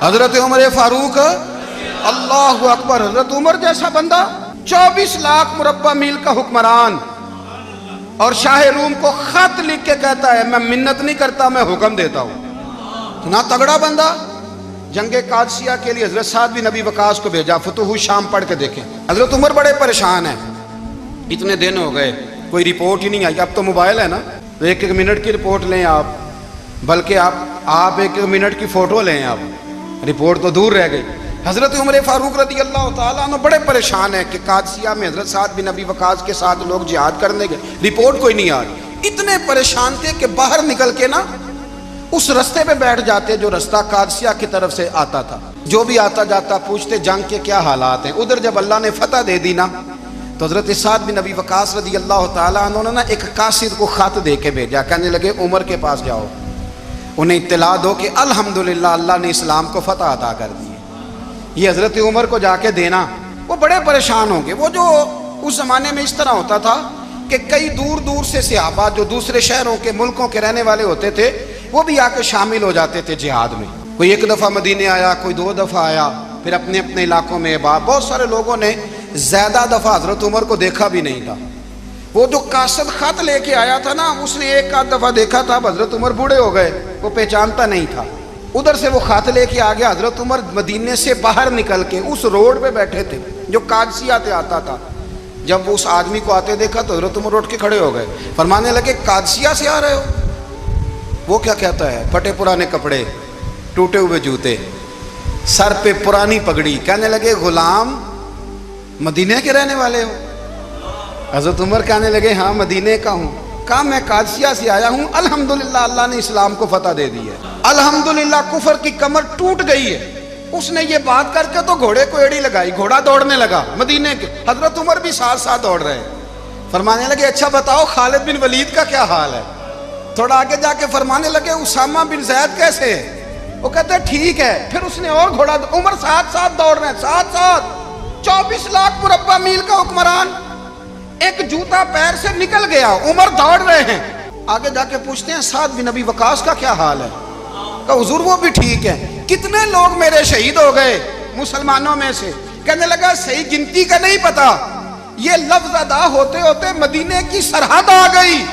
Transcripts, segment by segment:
حضرت عمر فاروق اللہ اکبر، حضرت عمر جیسا بندہ 24 لاکھ مربع میل کا حکمران، اور شاہ روم کو خط لکھ کے کہتا ہے میں منت نہیں کرتا، میں حکم دیتا ہوں۔ اتنا تگڑا بندہ۔ جنگ قادسیہ کے لیے حضرت سعد بن ابی وقاص کو بھیجا، فتوح الشام پڑھ کے دیکھیں۔ حضرت عمر بڑے پریشان ہیں، اتنے دن ہو گئے کوئی رپورٹ ہی نہیں آئی۔ اب تو موبائل ہے نا، تو ایک منٹ کی رپورٹ لیں آپ، بلکہ آپ ایک منٹ کی فوٹو لیں، آپ رپورٹ تو دور رہ گئی۔ حضرت عمر فاروق رضی اللہ تعالیٰ عنہ بڑے پریشان ہیں کہ قادسیہ میں حضرت سعد بن ابی وقاص کے ساتھ لوگ جہاد کرنے گئے، رپورٹ کوئی نہیں آ رہی۔ اتنے پریشان تھے کہ باہر نکل کے نا اس رستے پہ بیٹھ جاتے جو رستہ قادسیہ کی طرف سے آتا تھا، جو بھی آتا جاتا پوچھتے جنگ کے کیا حالات ہیں۔ ادھر جب اللہ نے فتح دے دی نا، تو حضرت سعد بن ابی وقاص رضی اللہ تعالیٰ عنہ نے نا ایک قاصد کو خط دے کے بھیجا، کہنے لگے عمر کے پاس جاؤ، انہیں اطلاع دو کہ الحمدللہ اللہ نے اسلام کو فتح عطا کر دی ہے۔ یہ حضرت عمر کو جا کے دینا، وہ بڑے پریشان ہوں گے۔ وہ جو اس زمانے میں اس طرح ہوتا تھا کہ کئی دور دور سے صحابہ جو دوسرے شہروں کے ملکوں کے رہنے والے ہوتے تھے، وہ بھی آ کے شامل ہو جاتے تھے جہاد میں۔ کوئی ایک دفعہ مدینے آیا، کوئی 2 دفعہ آیا، پھر اپنے اپنے علاقوں میں بہت سارے لوگوں نے زیادہ دفعہ حضرت عمر کو دیکھا بھی نہیں تھا۔ وہ جو قاصد خط لے کے آیا تھا نا، اس نے ایک آدھ دفعہ دیکھا تھا، حضرت عمر بوڑھے ہو گئے، وہ پہچانتا نہیں تھا۔ ادھر سے وہ خط لے کے آ گیا، حضرت عمر مدینے سے باہر نکل کے اس روڈ پہ بیٹھے تھے جو قادسیہ سے آتا تھا۔ جب وہ اس آدمی کو آتے دیکھا تو حضرت عمر اٹھ کے کھڑے ہو گئے، فرمانے لگے قادسیہ سے آ رہے ہو؟ وہ کیا کہتا ہے؟ پھٹے پرانے کپڑے، ٹوٹے ہوئے جوتے، سر پہ پرانی پگڑی، کہنے لگے غلام مدینے کے رہنے والے ہو؟ حضرت عمر کہنے لگے ہاں مدینے کا ہوں۔ کہا میں قادسیہ سے آیا ہوں، الحمدللہ اللہ نے اسلام کو فتح دے دی ہے، الحمدللہ کفر کی کمر ٹوٹ گئی ہے۔ اس نے یہ بات کر کے تو گھوڑے کو ایڑی لگائی، گھوڑا دوڑنے لگا مدینے کے، حضرت عمر بھی ساتھ ساتھ دوڑ رہے، فرمانے لگے اچھا بتاؤ خالد بن ولید کا کیا حال ہے؟ تھوڑا آگے جا کے فرمانے لگے اسامہ بن زید کیسے ہے؟ وہ کہتے ہیں ٹھیک ہے۔ پھر اس نے اور گھوڑا، عمر ساتھ ساتھ دوڑ رہے ہیں، ساتھ ساتھ 24 لاکھ مربع میل کا حکمران، ایک جوتا پیر سے نکل گیا، عمر دوڑ رہے ہیں۔ آگے جا کے پوچھتے ہیں سعد بن ابی وقاص کا کیا حال ہے؟ کہا حضور وہ بھی ٹھیک ہے۔ کتنے لوگ میرے شہید ہو گئے مسلمانوں میں سے؟ کہنے لگا صحیح گنتی کا نہیں پتا، یہ لفظ ادا ہوتے ہوتے مدینے کی سرحد آ گئی۔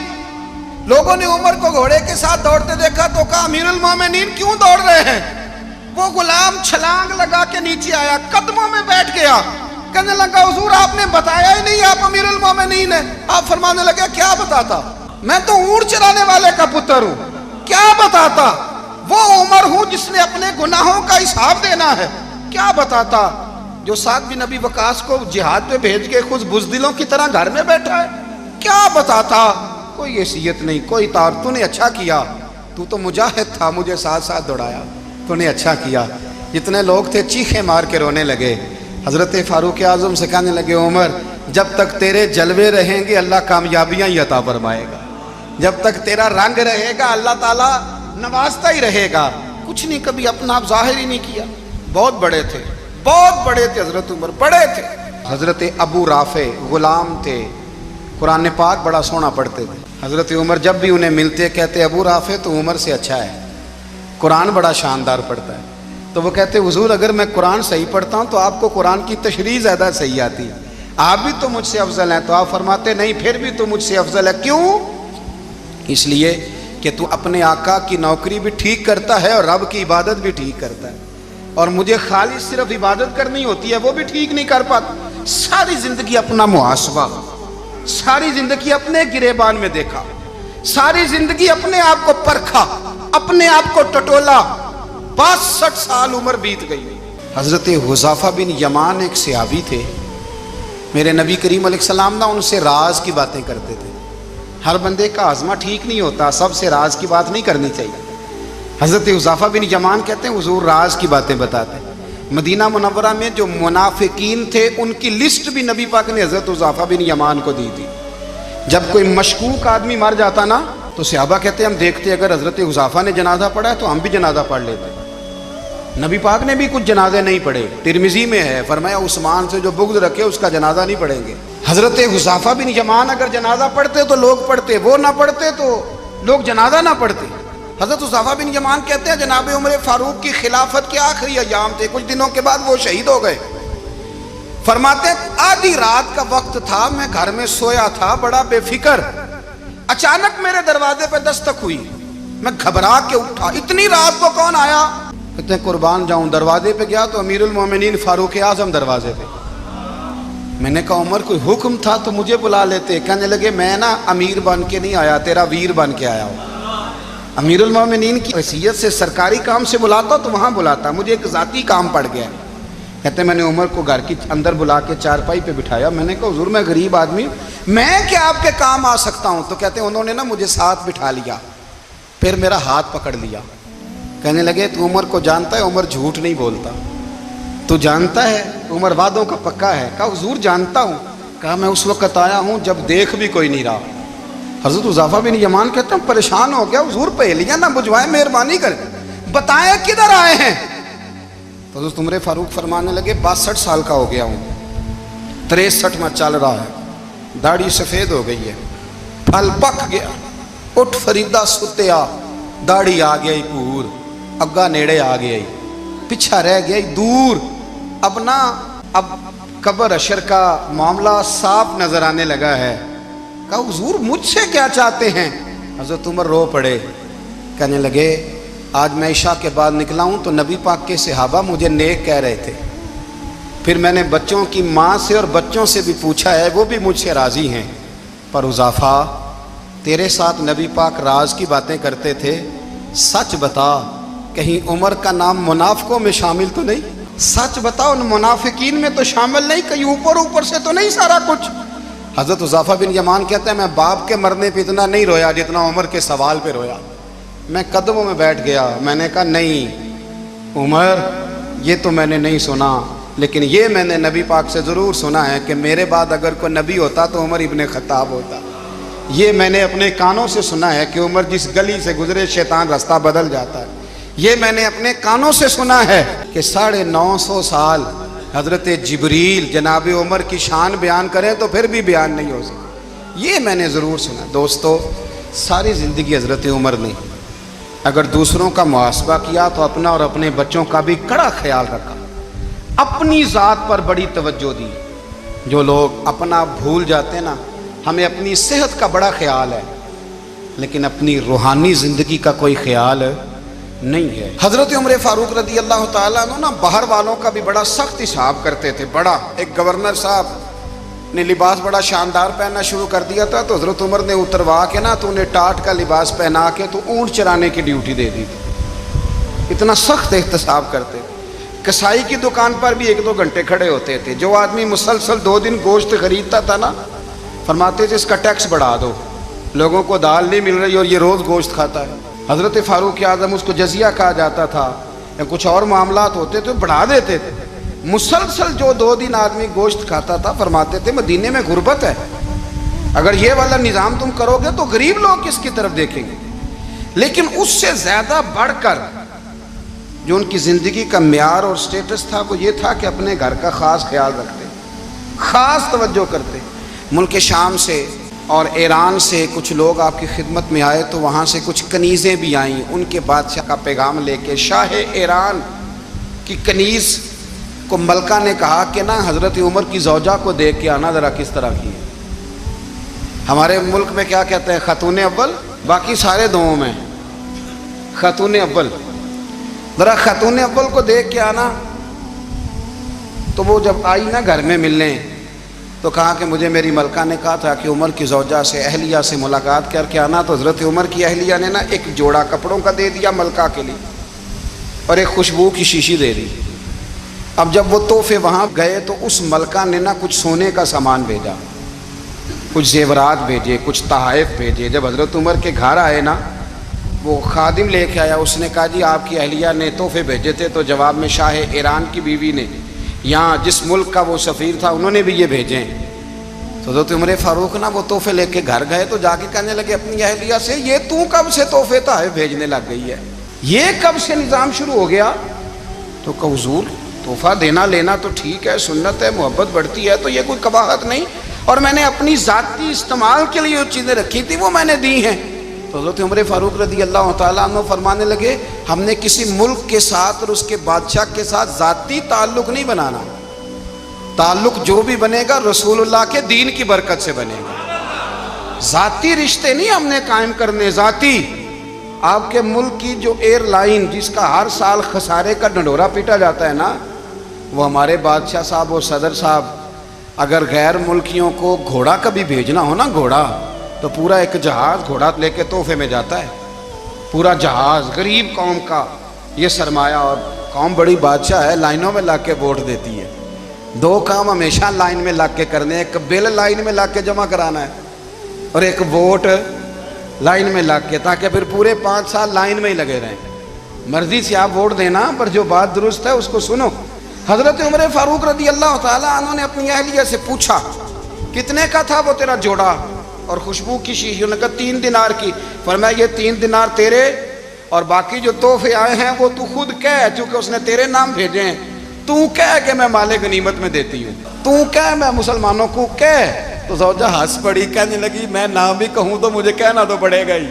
لوگوں نے عمر کو گھوڑے کے ساتھ دوڑتے دیکھا تو کہا امیر المومنین کیوں دوڑ رہے ہیں؟ وہ غلام چھلانگ لگا کے نیچے آیا، قدموں میں بیٹھ گیا، کہنے لگا حضور آپ نے بتایا ہی نہیں آپ امیر المومنین ہیں۔ آپ فرمانے لگے کیا بتاتا؟ میں تو اونٹ چرانے والے کا پتر ہوں، کیا بتاتا؟ وہ عمر ہوں جس نے اپنے گناہوں کا حساب دینا ہے، کیا بتاتا؟ جو سعد بن ابی وقاص کو جہاد پہ بھیج کے خود بزدلوں کی طرح گھر میں بیٹھا ہے، کیا بتاتا؟ کوئی حیثیت نہیں، کوئی تار۔ تو نے اچھا کیا، تو تو مجاہد تھا، مجھے ساتھ ساتھ دوڑایا، تو نے اچھا کیا۔ جتنے لوگ تھے چیخیں مار کے رونے لگے۔ حضرت فاروق اعظم سے کہنے لگے عمر جب تک تیرے جلوے رہیں گے اللہ کامیابیاں ہی عطا فرمائے گا، جب تک تیرا رنگ رہے گا اللہ تعالیٰ نوازتا ہی رہے گا۔ کچھ نہیں کبھی اپنا آپ ظاہر ہی نہیں کیا۔ بہت بڑے تھے، بہت بڑے تھے حضرت عمر، بڑے تھے۔ حضرت ابو رافع غلام تھے، قرآن پاک بڑا سونا پڑھتے تھے۔ حضرت عمر جب بھی انہیں ملتے کہتے ابو رافع تو عمر سے اچھا ہے، قرآن بڑا شاندار پڑھتا ہے۔ تو وہ کہتے حضور اگر میں قرآن صحیح پڑھتا ہوں تو آپ کو قرآن کی تشریح زیادہ صحیح آتی ہے، آپ بھی تو مجھ سے افضل ہیں۔ تو آپ فرماتے نہیں پھر بھی تو مجھ سے افضل ہے۔ کیوں؟ اس لیے کہ تو اپنے آقا کی نوکری بھی ٹھیک کرتا ہے اور رب کی عبادت بھی ٹھیک کرتا ہے، اور مجھے خالص صرف عبادت کرنی ہوتی ہے وہ بھی ٹھیک نہیں کر پاتا۔ ساری زندگی اپنا محاسبہ، ساری زندگی اپنے گریبان میں دیکھا، ساری زندگی اپنے آپ کو پرکھا، اپنے آپ کو ٹٹولا۔ 62 سال عمر بیت گئی۔ حضرت حذیفہ بن یمان ایک صحابی تھے، میرے نبی کریم علیہ السلام نا ان سے راز کی باتیں کرتے تھے۔ ہر بندے کا ہاضمہ ٹھیک نہیں ہوتا، سب سے راز کی بات نہیں کرنی چاہیے۔ حضرت حذیفہ بن یمان کہتے ہیں حضور راز کی باتیں بتاتے ہیں۔ مدینہ منورہ میں جو منافقین تھے ان کی لسٹ بھی نبی پاک نے حضرت حذیفہ بن یمان کو دی تھی۔ جب کوئی مشکوک آدمی مر جاتا نا تو صحابہ کہتے ہیں ہم دیکھتے اگر حضرت حذیفہ نے جنازہ پڑھا ہے تو ہم بھی جنازہ پڑھ لیتے۔ نبی پاک نے بھی کچھ جنازے نہیں پڑھے، ترمذی میں ہے، فرمایا عثمان سے جو بغض رکھے اس کا جنازہ نہیں پڑھیں گے۔ حضرت حذیفہ بن یمان اگر جنازہ پڑھتے تو لوگ پڑھتے، وہ نہ پڑھتے تو لوگ جنازہ نہ پڑھتے۔ حضرت حذیفہ بن یمان کہتے ہیں جناب عمر فاروق کی خلافت کے آخری ایام تھے، کچھ دنوں کے بعد وہ شہید ہو گئے۔ فرماتے ہیں آدھی رات کا وقت تھا، میں گھر میں سویا تھا بڑا بے فکر، اچانک میرے دروازے پہ دستک ہوئی، میں گھبرا کے اٹھا، اتنی رات کو کون آیا؟ کہتے ہیں قربان جاؤں، دروازے پہ گیا تو امیر المومنین فاروق اعظم دروازے پہ۔ میں نے کہا عمر کوئی حکم تھا تو مجھے بلا لیتے۔ کہنے لگے میں نا امیر بن کے نہیں آیا، تیرا ویر بن کے آیا ہوں۔ امیر المومنین کی حیثیت سے سرکاری کام سے بلاتا تو وہاں بلاتا، مجھے ایک ذاتی کام پڑ گیا۔ کہتے ہیں میں نے عمر کو گھر کی اندر بلا کے چارپائی پہ بٹھایا، میں نے کہا حضور میں غریب آدمی ہوں، میں کیا آپ کے کام آ سکتا ہوں؟ تو کہتے ہیں انہوں نے نا مجھے ساتھ بٹھا لیا، پھر میرا ہاتھ پکڑ لیا، کہنے لگے تو عمر کو جانتا ہے؟ عمر جھوٹ نہیں بولتا، تو جانتا ہے عمر وعدوں کا پکا ہے؟ کہا حضور جانتا ہوں۔ کہا میں اس وقت آیا ہوں جب دیکھ بھی کوئی نہیں رہا۔ حضرت حذیفہ بن یمان کہتے ہیں پریشان ہو گیا، حضور پہلیاں نہ بجھوائیں، مہربانی کریں بتائیں کدھر آئے ہیں؟ تو حضرت عمر فاروق فرمانے لگے 62 سال کا ہو گیا ہوں، 63 میں چل رہا ہے، داڑھی سفید ہو گئی ہے، پھل پک گیا، اٹھ فریدہ ستیا، داڑھی آ گئی پور، اگا نیڑے آ گئی، پیچھا رہ گئی دور، اب قبر اشر کا معاملہ صاف نظر آنے لگا ہے۔ کہا حضور مجھ سے کیا چاہتے ہیں؟ حضرت عمر رو پڑے، کہنے لگے آج میں عشاء کے بعد نکلا ہوں تو نبی پاک کے صحابہ مجھے نیک کہہ رہے تھے، پھر میں نے بچوں کی ماں سے اور بچوں سے بھی پوچھا ہے، وہ بھی مجھ سے راضی ہیں، پر حذیفہ تیرے ساتھ نبی پاک راز کی باتیں کرتے تھے، سچ بتا کہیں عمر کا نام منافقوں میں شامل تو نہیں؟ سچ بتا ان منافقین میں تو شامل نہیں، کہیں اوپر سے تو نہیں سارا کچھ؟ حضرت حذیفہ بن یمان کہتے ہیں میں باپ کے مرنے پہ اتنا نہیں رویا جتنا عمر کے سوال پہ رویا۔ میں قدموں میں بیٹھ گیا، میں نے کہا نہیں عمر یہ تو میں نے نہیں سنا، لیکن یہ میں نے نبی پاک سے ضرور سنا ہے کہ میرے بعد اگر کوئی نبی ہوتا تو عمر ابن خطاب ہوتا۔ یہ میں نے اپنے کانوں سے سنا ہے کہ عمر جس گلی سے گزرے شیطان رستہ بدل جاتا ہے۔ یہ میں نے اپنے کانوں سے سنا ہے کہ 950 سال حضرت جبریل جناب عمر کی شان بیان کریں تو پھر بھی بیان نہیں ہو سکتا، یہ میں نے ضرور سنا۔ دوستو ساری زندگی حضرت عمر نے اگر دوسروں کا محاسبہ کیا تو اپنا اور اپنے بچوں کا بھی کڑا خیال رکھا، اپنی ذات پر بڑی توجہ دی۔ جو لوگ اپنا بھول جاتے ہیں نا، ہمیں اپنی صحت کا بڑا خیال ہے لیکن اپنی روحانی زندگی کا کوئی خیال نہیں ہے۔ حضرت عمر فاروق رضی اللہ تعالیٰ عنہ نا باہر والوں کا بھی بڑا سخت حساب کرتے تھے۔ بڑا ایک گورنر صاحب نے لباس بڑا شاندار پہننا شروع کر دیا تھا تو حضرت عمر نے اتروا کے نا تو انہیں ٹاٹ کا لباس پہنا کے تو اونٹ چرانے کی ڈیوٹی دے دی تھی، اتنا سخت احتساب کرتے تھے۔ کسائی کی دکان پر بھی 1-2 گھنٹے کھڑے ہوتے تھے، جو آدمی مسلسل 2 دن گوشت خریدتا تھا نا فرماتے تھے اس کا ٹیکس بڑھا دو، لوگوں کو دال نہیں مل رہی اور یہ روز گوشت کھاتا ہے۔ حضرت فاروق اعظم اس کو جزیہ کہا جاتا تھا یا کچھ اور معاملات ہوتے تھے بڑھا دیتے تھے۔ مسلسل جو 2 دن آدمی گوشت کھاتا تھا فرماتے تھے مدینے میں غربت ہے، اگر یہ والا نظام تم کرو گے تو غریب لوگ کس کی طرف دیکھیں گے؟ لیکن اس سے زیادہ بڑھ کر جو ان کی زندگی کا معیار اور سٹیٹس تھا وہ یہ تھا کہ اپنے گھر کا خاص خیال رکھتے، خاص توجہ کرتے۔ ملک شام سے اور ایران سے کچھ لوگ آپ کی خدمت میں آئے تو وہاں سے کچھ کنیزیں بھی آئیں، ان کے بادشاہ کا پیغام لے کے۔ شاہ ایران کی کنیز کو ملکہ نے کہا کہ نا حضرت عمر کی زوجہ کو دیکھ کے آنا ذرا کس طرح کی ہے۔ ہمارے ملک میں کیا کہتے ہیں خاتون اول، باقی سارے دوؤں میں خاتون اول، ذرا خاتون اول کو دیکھ کے آنا۔ تو وہ جب آئی نا گھر میں ملنے تو کہا کہ مجھے میری ملکہ نے کہا تھا کہ عمر کی زوجہ سے اہلیہ سے ملاقات کر کے آنا، تو حضرت عمر کی اہلیہ نے نا ایک جوڑا کپڑوں کا دے دیا ملکہ کے لیے اور ایک خوشبو کی شیشی دے دی۔ اب جب وہ تحفے وہاں گئے تو اس ملکہ نے نا کچھ سونے کا سامان بھیجا، کچھ زیورات بھیجے، کچھ تحائف بھیجے۔ جب حضرت عمر کے گھر آئے نا وہ خادم لے کے آیا، اس نے کہا جی آپ کی اہلیہ نے تحفے بھیجے تھے، تو جواب میں شاہ ایران کی بیوی نے یہاں جس ملک کا وہ سفیر تھا انہوں نے بھی یہ بھیجے۔ تو حضرت عمر فاروق نا وہ تحفے لے کے گھر گئے تو جا کے کہنے لگے اپنی اہلیہ سے یہ تو کب سے تحفے تحائف بھیجنے لگ گئی ہے، یہ کب سے نظام شروع ہو گیا؟ تو کہ حضور تحفہ دینا لینا تو ٹھیک ہے، سنت ہے، محبت بڑھتی ہے، تو یہ کوئی قباحت نہیں، اور میں نے اپنی ذاتی استعمال کے لیے جو چیزیں رکھی تھی وہ میں نے دی ہیں۔ تو حضرت عمر فاروق رضی اللہ تعالیٰ عنہ فرمانے لگے ہم نے کسی ملک کے ساتھ اور اس کے بادشاہ کے ساتھ ذاتی تعلق نہیں بنانا، تعلق جو بھی بنے گا رسول اللہ کے دین کی برکت سے بنے گا، ذاتی رشتے نہیں ہم نے قائم کرنے، ذاتی۔ آپ کے ملک کی جو ایئر لائن جس کا ہر سال خسارے کا ڈنڈورا پیٹا جاتا ہے نا، وہ ہمارے بادشاہ صاحب اور صدر صاحب اگر غیر ملکیوں کو گھوڑا کبھی بھیجنا ہو نا، گھوڑا، تو پورا ایک جہاز گھوڑا لے کے تحفے میں جاتا ہے، پورا جہاز غریب قوم کا یہ سرمایہ، اور قوم بڑی بادشاہ ہے، لائنوں میں لگ کے ووٹ دیتی ہے۔ دو کام ہمیشہ لائن میں لگ کے کرنے، ایک بل لائن میں لگ کے جمع کرانا ہے اور ایک ووٹ لائن میں لگ کے، تاکہ پھر پورے 5 سال لائن میں ہی لگے رہیں۔ مرضی سے آپ ووٹ دینا، پر جو بات درست ہے اس کو سنو۔ حضرت عمر فاروق رضی اللہ تعالیٰ عنہ نے اپنی اہلیہ سے پوچھا کتنے کا تھا وہ تیرا جوڑا اور خوشبو کی شیشی؟ انہوں نے کہا 3 دینار کی۔ فرمایا یہ 3 دینار تیرے اور باقی جو تحفے آئے ہیں وہ تو خود کہہ، چونکہ اس نے تیرے نام بھیجے ہیں، تو کہہ کہ میں مال غنیمت میں دیتی ہوں، تو کہہ میں مسلمانوں کو کہہ۔ تو زوجہ ہنس پڑی، کہنے لگی میں نہ بھی کہوں تو مجھے کہنا تو پڑے گا ہی،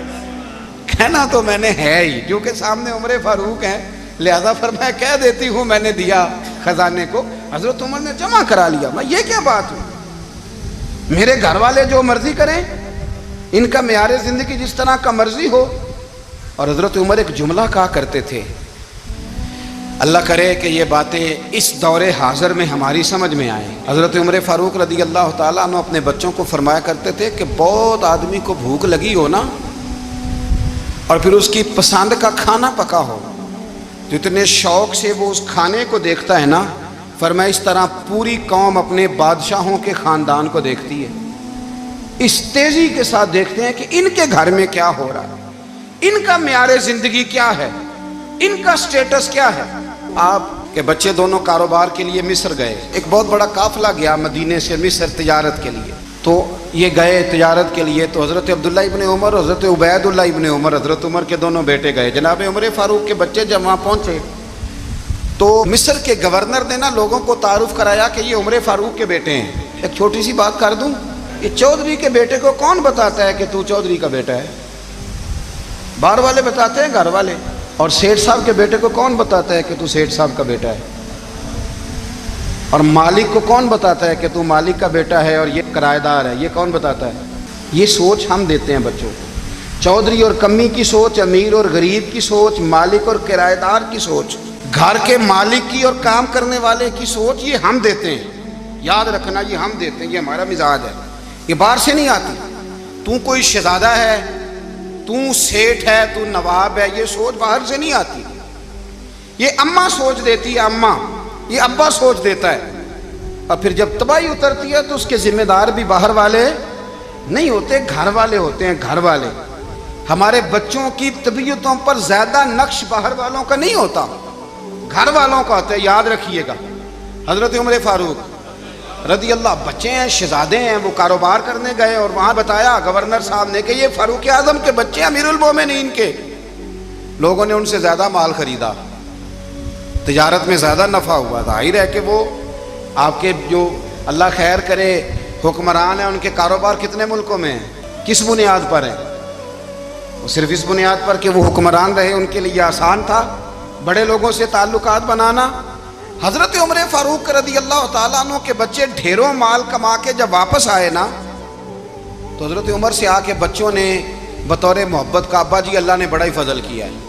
کہنا تو میں نے ہے ہی، جو کہ سامنے عمر فاروق ہیں، لہذا فرمایا کہہ دیتی ہوں میں نے دیا خزانے کو۔ حضرت عمر نے جمع کرا لیا۔ میں یہ کیا بات ہوئی، میرے گھر والے جو مرضی کریں، ان کا معیار زندگی جس طرح کا مرضی ہو۔ اور حضرت عمر ایک جملہ کہا کرتے تھے، اللہ کرے کہ یہ باتیں اس دور حاضر میں ہماری سمجھ میں آئیں۔ حضرت عمر فاروق رضی اللہ تعالیٰ عنہ اپنے بچوں کو فرمایا کرتے تھے کہ بہت آدمی کو بھوک لگی ہو نا، اور پھر اس کی پسند کا کھانا پکا ہو، تو اتنے شوق سے وہ اس کھانے کو دیکھتا ہے نا، فرمایا اس طرح پوری قوم اپنے بادشاہوں کے خاندان کو دیکھتی ہے، اس تیزی کے ساتھ دیکھتے ہیں کہ ان کے گھر میں کیا ہو رہا ہے، ان کا معیار زندگی کیا ہے، ان کا سٹیٹس کیا ہے۔ آپ کے بچے دونوں کاروبار کے لیے مصر گئے، ایک بہت بڑا قافلہ گیا مدینے سے مصر تجارت کے لیے، تو یہ گئے تجارت کے لیے، تو حضرت عبداللہ ابن عمر، حضرت عبید اللہ ابن عمر، حضرت عمر کے دونوں بیٹے گئے۔ جناب عمر فاروق کے بچے جب وہاں پہنچے تو مصر کے گورنر نے نا لوگوں کو تعارف کرایا کہ یہ عمر فاروق کے بیٹے ہیں۔ ایک چھوٹی سی بات کر دوں، یہ چودھری کے بیٹے کو کون بتاتا ہے کہ تو چودھری کا بیٹا ہے؟ باہر والے بتاتے ہیں، گھر والے۔ اور سیٹھ صاحب کے بیٹے کو کون بتاتا ہے کہ تو سیٹھ صاحب کا بیٹا ہے؟ اور مالک کو کون بتاتا ہے کہ تو مالک کا بیٹا ہے اور یہ کرایہ دار ہے؟ یہ کون بتاتا ہے؟ یہ سوچ ہم دیتے ہیں بچوں کو، چودھری اور کمی کی سوچ، امیر اور غریب کی سوچ، مالک اور کرایہ دار کی سوچ، گھر کے مالک کی اور کام کرنے والے کی سوچ، یہ ہم دیتے ہیں۔ یاد رکھنا، یہ ہم دیتے ہیں، یہ ہمارا مزاج ہے، یہ باہر سے نہیں آتی۔ تو کوئی شہزادہ ہے، تو سیٹھ ہے، تو نواب ہے، یہ سوچ باہر سے نہیں آتی، یہ اماں سوچ دیتی ہے، اماں، یہ ابا سوچ دیتا ہے۔ اور پھر جب تباہی اترتی ہے تو اس کے ذمہ دار بھی باہر والے نہیں ہوتے، گھر والے ہوتے ہیں، گھر والے۔ ہمارے بچوں کی طبیعتوں پر زیادہ نقش باہر والوں کا نہیں ہوتا، گھر والوں کا ہوتا ہے، یاد رکھیے گا۔ حضرت عمر فاروق رضی اللہ، بچے ہیں، شہزادے ہیں، وہ کاروبار کرنے گئے اور وہاں بتایا گورنر صاحب نے کہ یہ فاروق اعظم کے بچے، امیر المومنین کے۔ لوگوں نے ان سے زیادہ مال خریدا، تجارت میں زیادہ نفع ہوا، ظاہر ہے کہ وہ آپ کے جو اللہ خیر کرے حکمران ہیں، ان کے کاروبار کتنے ملکوں میں ہیں، کس بنیاد پر ہیں؟ وہ صرف اس بنیاد پر کہ وہ حکمران رہے، ان کے لیے آسان تھا بڑے لوگوں سے تعلقات بنانا۔ حضرت عمر فاروق رضی اللہ تعالیٰ عنہ کے بچے ڈھیروں مال کما کے جب واپس آئے نا، تو حضرت عمر سے آ کے بچوں نے بطور محبت کا، ابا جی اللہ نے بڑا ہی فضل کیا ہے،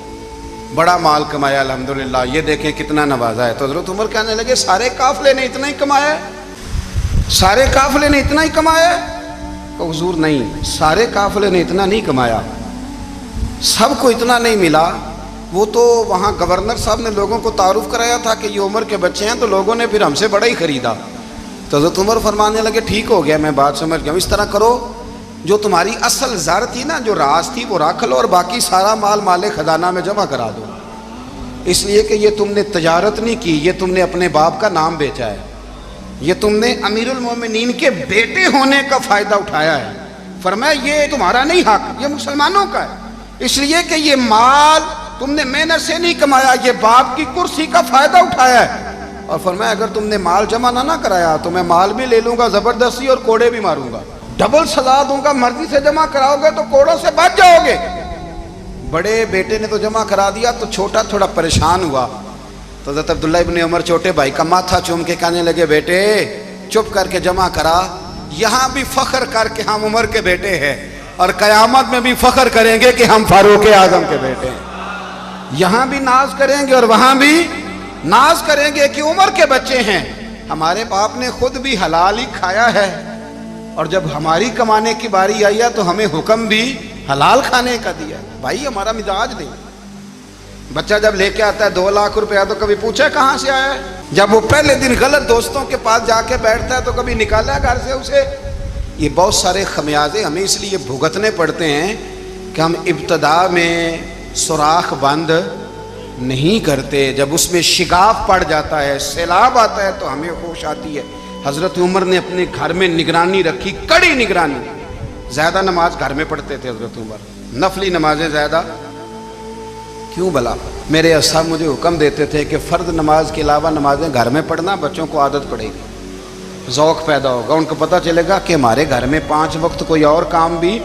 بڑا مال کمایا الحمدللہ، یہ دیکھیں کتنا نوازا ہے۔ تو حضرت عمر کہنے لگے سارے قافلے نے اتنا ہی کمایا ہے؟ سارے قافلے نے اتنا ہی کمایا ہے؟ کہ حضور نہیں، سارے قافلے نے اتنا نہیں کمایا، سب کو اتنا نہیں ملا۔ وہ تو وہاں گورنر صاحب نے لوگوں کو تعارف کرایا تھا کہ یہ عمر کے بچے ہیں، تو لوگوں نے پھر ہم سے بڑا ہی خریدا۔ تو حضرت عمر فرمانے لگے ٹھیک ہو گیا، میں بات سمجھ گیا ہوں، اس طرح کرو جو تمہاری اصل زر تھی نا، جو راز تھی، وہ رکھ لو اور باقی سارا مال مال خزانہ میں جمع کرا دو، اس لیے کہ یہ تم نے تجارت نہیں کی، یہ تم نے اپنے باپ کا نام بیچا ہے، یہ تم نے امیر المومنین کے بیٹے ہونے کا فائدہ اٹھایا ہے۔ فرمایا یہ تمہارا نہیں حق، یہ مسلمانوں کا ہے، اس لیے کہ یہ مال تم نے محنت سے نہیں کمایا، یہ باپ کی کرسی کا فائدہ اٹھایا ہے۔ اور فرمایا اگر تم نے مال جمع نہ کرایا تو میں مال بھی لے لوں گا زبردستی اور کوڑے بھی ماروں گا، ڈبل سزا دوں گا، مرضی سے جمع کراؤ گے تو کوڑوں سے بچ جاؤ گے، بڑے بیٹے نے تو جمع کرا دیا تو چھوٹا تھوڑا پریشان ہوا، تو حضرت عبداللہ ابن عمر چھوٹے بھائی کا ماتھا چوم کے کہنے لگے بیٹے چپ کر کے جمع کرا، یہاں بھی فخر کر کے ہم عمر کے بیٹے ہیں اور قیامت میں بھی فخر کریں گے کہ ہم فاروق اعظم کے بیٹے ہیں، یہاں بھی ناز کریں گے اور وہاں بھی ناز کریں گے کہ عمر کے بچے ہیں۔ ہمارے باپ نے خود بھی حلال ہی کھایا ہے اور جب ہماری کمانے کی باری آئی ہے تو ہمیں حکم بھی حلال کھانے کا دیا ہے۔ بھائی ہمارا مزاج نہیں، بچہ جب لے کے آتا ہے 2 لاکھ روپیہ تو کبھی پوچھے کہاں سے آیا ہے، جب وہ پہلے دن غلط دوستوں کے پاس جا کے بیٹھتا ہے تو کبھی نکالا گھر سے اسے۔ یہ بہت سارے خمیازے ہمیں اس لیے بھگتنے پڑتے ہیں کہ ہم ابتدا میں سوراخ بند نہیں کرتے، جب اس میں شگاف پڑ جاتا ہے، سیلاب آتا ہے تو ہمیں ہوش آتی ہے۔ حضرت عمر نے اپنے گھر میں نگرانی رکھی، کڑی نگرانی، زیادہ نماز گھر میں پڑھتے تھے حضرت عمر، نفلی نمازیں زیادہ کیوں بلا؟ میرے صاحب مجھے حکم دیتے تھے کہ فرض نماز کے علاوہ نمازیں گھر میں پڑھنا، بچوں کو عادت پڑے گی، ذوق پیدا ہوگا، ان کو پتہ چلے گا کہ ہمارے گھر میں 5 وقت کوئی اور کام بھی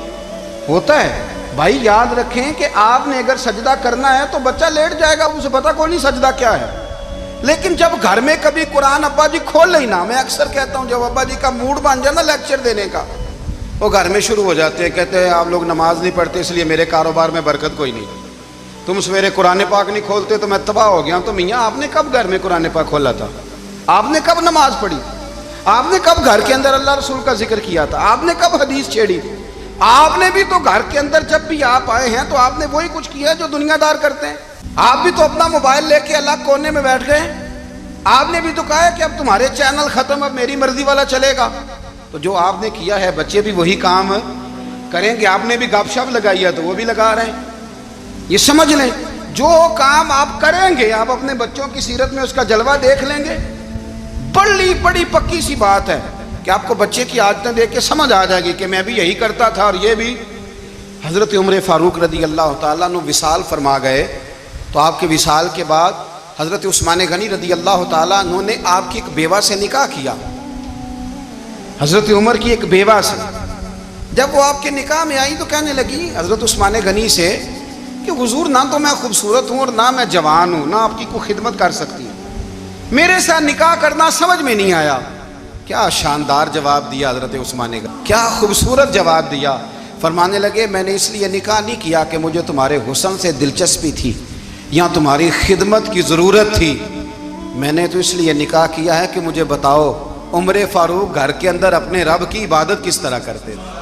ہوتا ہے۔ بھائی یاد رکھیں کہ آپ نے اگر سجدہ کرنا ہے تو بچہ لیٹ جائے گا، اسے پتہ کوئی نہیں سجدہ کیا ہے، لیکن جب گھر میں کبھی قرآن ابا جی کھول لینا، میں اکثر کہتا ہوں جب ابا جی کا موڈ بن جائے نا لیکچر دینے کا، وہ گھر میں شروع ہو جاتے ہیں، کہتے ہیں آپ لوگ نماز نہیں پڑھتے اس لیے میرے کاروبار میں برکت کوئی نہیں، تم سویرے قرآن پاک نہیں کھولتے تو میں تباہ ہو گیا ہوں۔ تو میاں آپ نے کب گھر میں قرآن پاک کھولا تھا؟ آپ نے کب نماز پڑھی؟ آپ نے کب گھر کے اندر اللہ رسول کا ذکر کیا تھا؟ آپ نے کب حدیث چھیڑی؟ آپ نے بھی تو گھر کے اندر جب بھی آپ آئے ہیں تو آپ نے وہی کچھ کیا جو دنیا دار کرتے ہیں، آپ بھی تو اپنا موبائل لے کے الگ کونے میں بیٹھ گئے، آپ نے بھی تو کہا ہے کہ اب تمہارے چینل ختم، اب میری مرضی والا چلے گا، تو جو آپ نے کیا ہے بچے بھی وہی کام کریں گے۔ آپ نے بھی گپ شپ لگائی ہے تو وہ بھی لگا رہے ہیں۔ یہ سمجھ لیں جو کام آپ کریں گے آپ اپنے بچوں کی سیرت میں اس کا جلوہ دیکھ لیں گے۔ بڑی پکی سی بات ہے کہ آپ کو بچے کی عادتیں دیکھ کے سمجھ آ جائے گی کہ میں بھی یہی کرتا تھا اور یہ بھی۔ حضرت عمر فاروق رضی اللہ تعالیٰ عنہ وصال فرما گئے تو آپ کے وصال کے بعد حضرت عثمان غنی رضی اللہ تعالیٰ عنہ نے آپ کی ایک بیوہ سے نکاح کیا، حضرت عمر کی ایک بیوہ سے۔ جب وہ آپ کے نکاح میں آئی تو کہنے لگی حضرت عثمان غنی سے کہ حضور نہ تو میں خوبصورت ہوں اور نہ میں جوان ہوں، نہ آپ کی کوئی خدمت کر سکتی ہوں، میرے ساتھ نکاح کرنا سمجھ میں نہیں آیا۔ کیا شاندار جواب دیا حضرت عثمان غنی، کیا خوبصورت جواب دیا۔ فرمانے لگے میں نے اس لیے نکاح نہیں کیا کہ مجھے تمہارے حسن سے دلچسپی تھی یا تمہاری خدمت کی ضرورت تھی، میں نے تو اس لیے نکاح کیا ہے کہ مجھے بتاؤ عمر فاروق گھر کے اندر اپنے رب کی عبادت کس طرح کرتے تھے،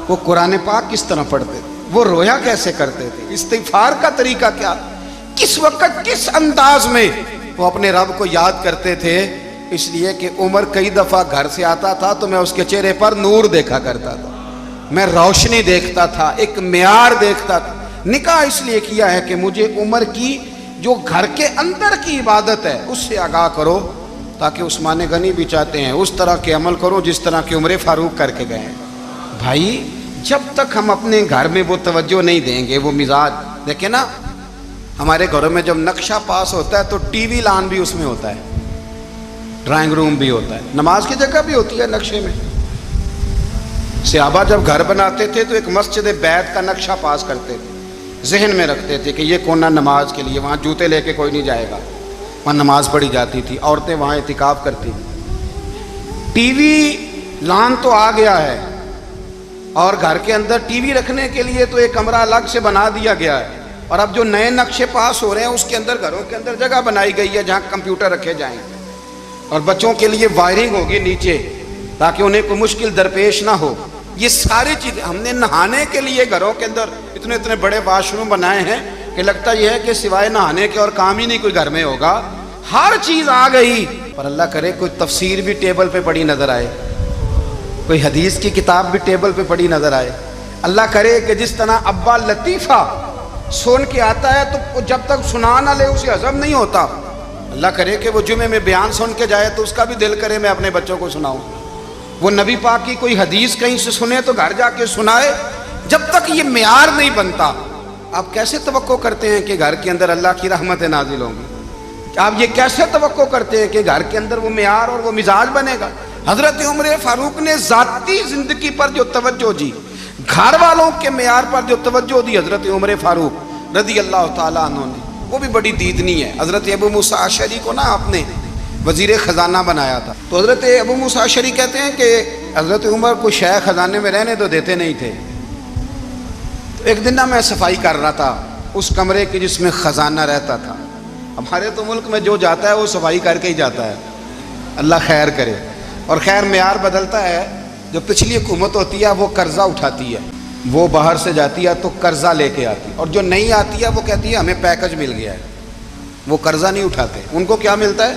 وہ قرآن پاک کس طرح پڑھتے تھے، وہ رویا کیسے کرتے تھے، استغفار کا طریقہ کیا، کس وقت کس انداز میں وہ اپنے رب کو یاد کرتے تھے۔ اس لیے کہ عمر کئی دفعہ گھر سے آتا تھا تو میں اس کے چہرے پر نور دیکھا کرتا تھا، میں روشنی دیکھتا تھا، ایک معیار دیکھتا تھا۔ نکاح اس لیے کیا ہے کہ مجھے عمر کی جو گھر کے اندر کی عبادت ہے اس سے آگاہ کرو، تاکہ عثمان غنی بھی چاہتے ہیں اس طرح کے عمل کرو جس طرح کہ عمر فاروق کر کے گئے ہیں۔ بھائی جب تک ہم اپنے گھر میں وہ توجہ نہیں دیں گے، وہ مزاج دیکھیں نا، ہمارے گھروں میں جب نقشہ پاس ہوتا ہے تو ٹی وی لان بھی اس میں ہوتا ہے، ڈرائنگ روم بھی ہوتا ہے، نماز کی جگہ بھی ہوتی ہے نقشے میں۔ صحابہ جب گھر بناتے تھے تو ایک مسجد بیت کا نقشہ پاس کرتے تھے، ذہن میں رکھتے تھے کہ یہ کونا نماز کے لیے، وہاں جوتے لے کے کوئی نہیں جائے گا، وہاں نماز پڑھی جاتی تھی، عورتیں وہاں اعتکاف کرتی تھیں۔ ٹی وی لان تو آ گیا ہے اور گھر کے اندر ٹی وی رکھنے کے لیے تو ایک کمرہ الگ سے بنا دیا گیا ہے، اور اب جو نئے نقشے پاس ہو رہے ہیں اس کے اندر گھروں کے اندر جگہ بنائی گئی ہے جہاں کمپیوٹر رکھے جائیں گے، اور بچوں کے لیے وائرنگ ہوگی نیچے تاکہ انہیں کوئی مشکل درپیش نہ ہو۔ یہ ساری چیزیں ہم نے نہانے کے لیے گھروں کے اندر اتنے بڑے واش روم بنائے ہیں کہ لگتا یہ ہے کہ سوائے نہانے کے اور کام ہی نہیں کوئی گھر میں ہوگا، ہر چیز آ گئی۔ پر اللہ کرے کوئی تفسیر بھی ٹیبل پہ پڑی نظر آئے، کوئی حدیث کی کتاب بھی ٹیبل پہ پڑی نظر آئے۔ اللہ کرے کہ جس طرح ابا لطیفہ سن کے آتا ہے تو جب تک سنا نہ لے اسے ہضم نہیں ہوتا، اللہ کرے کہ وہ جمعے میں بیان سن کے جائے تو اس کا بھی دل کرے میں اپنے بچوں کو سناؤں، وہ نبی پاک کی کوئی حدیث کہیں سے سنے تو گھر جا کے سنائے۔ جب تک یہ معیار نہیں بنتا آپ کیسے توقع کرتے ہیں کہ گھر کے اندر اللہ کی رحمتیں نازل ہوں گی؟ آپ یہ کیسے توقع کرتے ہیں کہ گھر کے اندر وہ معیار اور وہ مزاج بنے گا؟ حضرت عمر فاروق نے ذاتی زندگی پر جو توجہ دی، گھر والوں کے معیار پر جو توجہ دی حضرت عمر فاروق، رضی اللہ تعالیٰ عنہ نے، وہ بھی بڑی دیدنی ہے. حضرت ابو موسیٰ اشعری کو نا آپ نے وزیر خزانہ بنایا تھا. تو حضرت ابو موسیٰ اشعری کہتے ہیں کہ حضرت عمر کو شیخ خزانے میں رہنے تو دیتے نہیں تھے. تو ایک دن نا میں صفائی کر رہا تھا اس کمرے کی جس میں خزانہ رہتا تھا. ہمارے تو ملک میں جو جاتا ہے وہ صفائی کر کے ہی جاتا ہے، اللہ خیر کرے. اور خیر معیار بدلتا ہے. جو پچھلی حکومت ہوتی ہے وہ قرضہ اٹھاتی ہے، وہ باہر سے جاتی ہے تو قرضہ لے کے آتی ہے، اور جو نہیں آتی ہے وہ کہتی ہے ہمیں پیکج مل گیا ہے. وہ قرضہ نہیں اٹھاتے. ان کو کیا ملتا ہے؟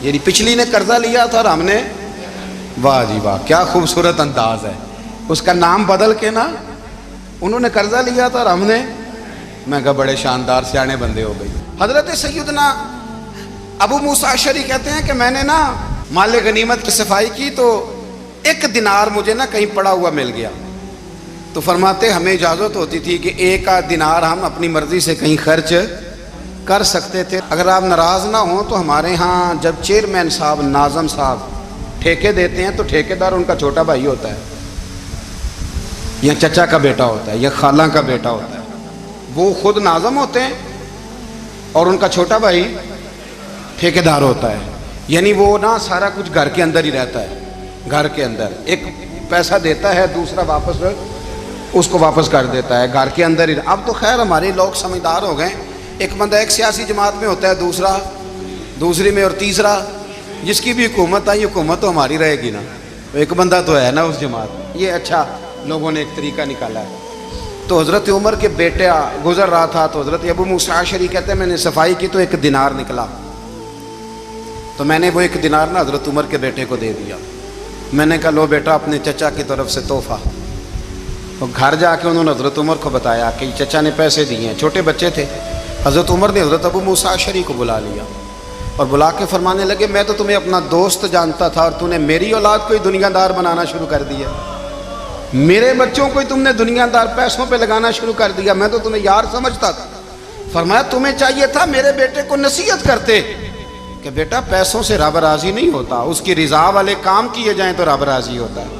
یعنی پچھلی نے قرضہ لیا تھا اور ہم نے، واہ جی واہ کیا خوبصورت انداز ہے. اس کا نام بدل کے نا، انہوں نے قرضہ لیا تھا اور ہم نے، میں کہا بڑے شاندار سیانے بندے ہو گئی. حضرت سیدنا ابو موسیٰ اشعری کہتے ہیں کہ میں نے نا مال غنیمت کی صفائی کی تو 1 دینار مجھے نا کہیں پڑا ہوا مل گیا. تو فرماتے ہمیں اجازت ہوتی تھی کہ 1 دینار ہم اپنی مرضی سے کہیں خرچ کر سکتے تھے. اگر آپ ناراض نہ ہوں تو ہمارے ہاں جب چیئرمین صاحب، ناظم صاحب ٹھیکے دیتے ہیں تو ٹھیکیدار ان کا چھوٹا بھائی ہوتا ہے، یا چچا کا بیٹا ہوتا ہے، یا خالہ کا بیٹا ہوتا ہے. وہ خود ناظم ہوتے ہیں اور ان کا چھوٹا بھائی ٹھیکیدار ہوتا ہے. یعنی وہ نا سارا کچھ گھر کے اندر ہی رہتا ہے. گھر کے اندر ایک پیسہ دیتا ہے، دوسرا واپس اس کو واپس کر دیتا ہے. گھر کے اندر ہی. اب تو خیر ہمارے لوگ سمجھدار ہو گئے. ایک بندہ ایک سیاسی جماعت میں ہوتا ہے، دوسرا دوسری میں، اور تیسرا جس کی بھی حکومت آئی، حکومت تو ہماری رہے گی نا. ایک بندہ تو ہے نا اس جماعت میں. یہ اچھا لوگوں نے ایک طریقہ نکالا ہے. تو حضرت عمر کے بیٹا گزر رہا تھا تو حضرت ابو موسیٰ اشعری کہتے ہیں میں نے صفائی کی تو 1 دینار نکلا. تو میں نے وہ 1 دینار نا حضرت عمر کے بیٹے کو دے دیا. میں نے کہا لو بیٹا اپنے چچا کی طرف سے تحفہ. تو گھر جا کے انہوں نے حضرت عمر کو بتایا کہ چچا نے پیسے دیے ہیں. چھوٹے بچے تھے. حضرت عمر نے حضرت ابو موسیٰ اشعری کو بلا لیا اور بلا کے فرمانے لگے میں تو تمہیں اپنا دوست جانتا تھا اور تو نے میری اولاد کو ہی دنیا دار بنانا شروع کر دیا. میرے بچوں کو ہی تم نے دنیا دار پیسوں پہ لگانا شروع کر دیا. میں تو تمہیں یار سمجھتا تھا. فرمایا تمہیں چاہیے تھا میرے بیٹے کو نصیحت کرتے کہ بیٹا پیسوں سے رب راضی نہیں ہوتا، اس کی رضا والے کام کیے جائیں تو رب راضی ہوتا ہے.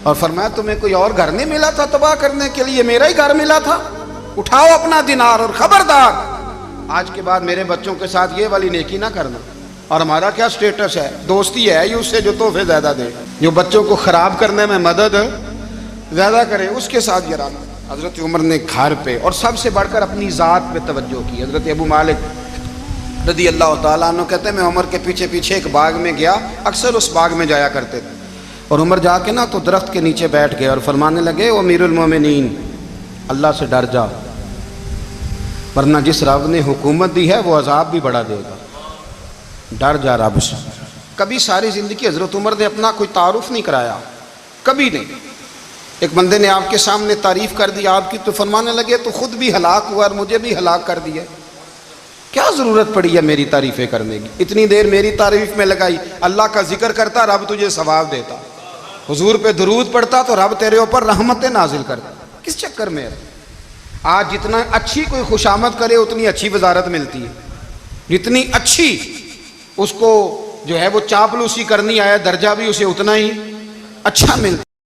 اور فرمایا تمہیں کوئی اور گھر نہیں ملا تھا تباہ کرنے کے لیے، میرا ہی گھر ملا تھا. اٹھاؤ اپنا دینار اور خبردار آج کے بعد میرے بچوں کے ساتھ یہ والی نیکی نہ کرنا. اور ہمارا کیا سٹیٹس ہے؟ دوستی ہے ہی اس سے جو تحفے زیادہ دے، جو بچوں کو خراب کرنے میں مدد زیادہ کرے اس کے ساتھ یہ رہنا. حضرت عمر نے گھر پہ اور سب سے بڑھ کر اپنی ذات پہ توجہ کی. حضرت ابو مالک رضی اللہ تعالیٰ عنہ کہتے ہیں میں عمر کے پیچھے پیچھے ایک باغ میں گیا، اکثر اس باغ میں جایا کرتے تھے. اور عمر جا کے نا تو درخت کے نیچے بیٹھ گئے اور فرمانے لگے او امیر المومنین اللہ سے ڈر جا، ورنہ جس رب نے حکومت دی ہے وہ عذاب بھی بڑا دے گا. ڈر جا رب سے. کبھی ساری زندگی حضرت عمر نے اپنا کوئی تعارف نہیں کرایا، کبھی نہیں. ایک بندے نے آپ کے سامنے تعریف کر دی آپ کی تو فرمانے لگے تو خود بھی ہلاک ہوا اور مجھے بھی ہلاک کر دیا. کیا ضرورت پڑی ہے میری تعریفیں کرنے کی؟ اتنی دیر میری تعریف میں لگائی. اللہ کا ذکر کرتا رب تجھے ثواب دیتا، حضور پہ درود پڑتا تو رب تیرے اوپر رحمتیں نازل کرتا. کس چکر میں ہے؟ آج جتنا اچھی کوئی خوشامد کرے اتنی اچھی وزارت ملتی ہے، جتنی اچھی اس کو جو ہے وہ چاپلوسی کرنی آیا درجہ بھی اسے اتنا ہی اچھا ملتا.